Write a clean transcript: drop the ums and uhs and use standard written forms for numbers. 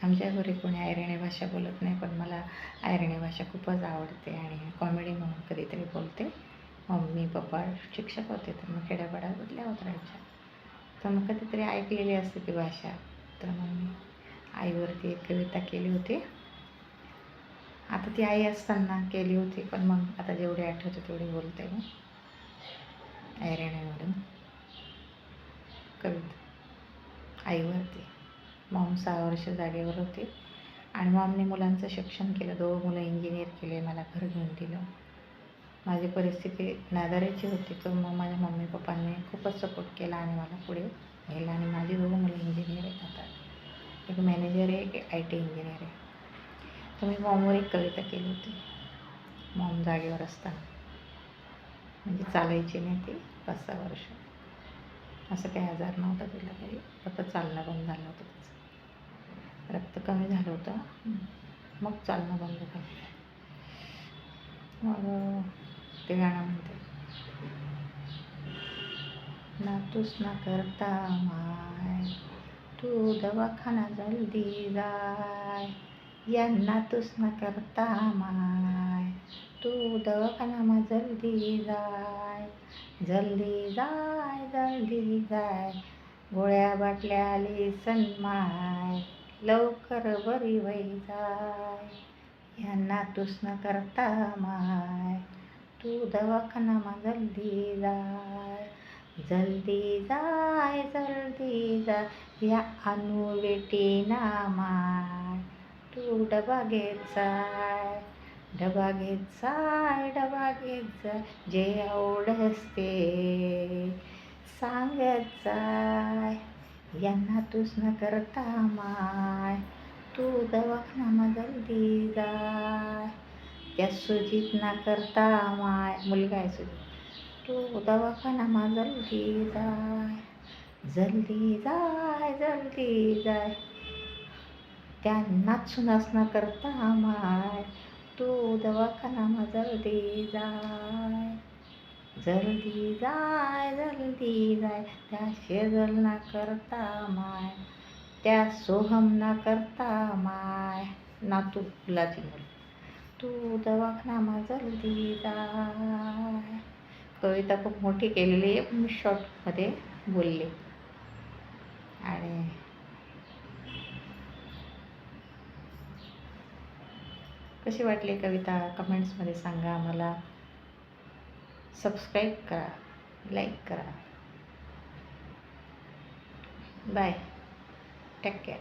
आमच्या घरी कोणी ऐरणी भाषा बोलत नाही, पण मला ऐरणी भाषा खूपच आवडते आणि कॉमेडी म्हणून कधीतरी बोलते. मम्मी पप्पा शिक्षक होते, तर मग खेड्यापाड्यात होत राहायच्या, तर मग कधीतरी ऐकलेली असते ती भाषा. तर मग मी आईवरती एक कविता केली होती. आता ती आई असताना केली होती, पण मग आता जेवढी आठवते तेवढी बोलते मी. ऐरण्यामधून कविता आईवरती. मॉम 6 वर्ष जागेवर होती आणि मॉमने मुलांचं शिक्षण केलं. 2 मुलं इंजिनियर केले, मला घर घेऊन दिलं. माझी परिस्थिती नादाराची होती, तर मग माझ्या मम्मी पप्पांनी खूपच सपोर्ट केला आणि मला पुढे नेलं. आणि माझी 2 मुलं इंजिनियर आहेत आता. एक मॅनेजर आहे, एक IT इंजिनियर आहे. तर मी मॉमवर एक कविता केली होती. मॉम जागेवर असताना, म्हणजे चालायची नाही ती 5-6 वर्ष. असं काही आजार नव्हता तिला, काही फक्त चालणं बंद झालं होतं तिचं. रक्त कमी झालं होतं, मग चालणं बंद झालं. मग ते गाणं म्हणते. नातूस ना करता माय, तू दवाखाना जल्दी जाय. या नातूस ना करता माय, तू दवाखाना मा जल्दी जाय. जल्दी जाय, जल्दी जाय, गोळ्या बाटल्या आली सनमाय, लवकर बरी होई जाय. या नातूस न करता माय, तू दवाखाना मा जल्दी जाय. जल्दी जाय, जल्दी जाय, या अनु बेटी ना माय, तू डबा घेत जाय. डबा घेत जाय, डबा घेत जाय, जे आवडस ते सांगत जाय. या नातूस न करता माय, तू दवाखाना मा जल्दी जाय. त्या सुजीत ना करता माय, मुलगा आहे सुजीत, तू दवाखाना मा जल्दी जाय. जल्दी जाय, जल्दी जाय, त्या नाचुनास न करता माय, तू दवाखाना मा जल्दी जाय. जल्दी जाय, जल्दी जाय, त्या शेजल ना करता माय, त्या सोहम ना करता माय, नातू फुलाची मुलं, तू दवाखाना मा जल्दी जाय. कविता खूप मोठी केलेली आहे, पण मी शॉर्टमध्ये बोलले. आणि कशी वाटली कविता कमेंट्समध्ये सांगा मला. सबस्क्राईब करा, लाईक करा. Bye, take care.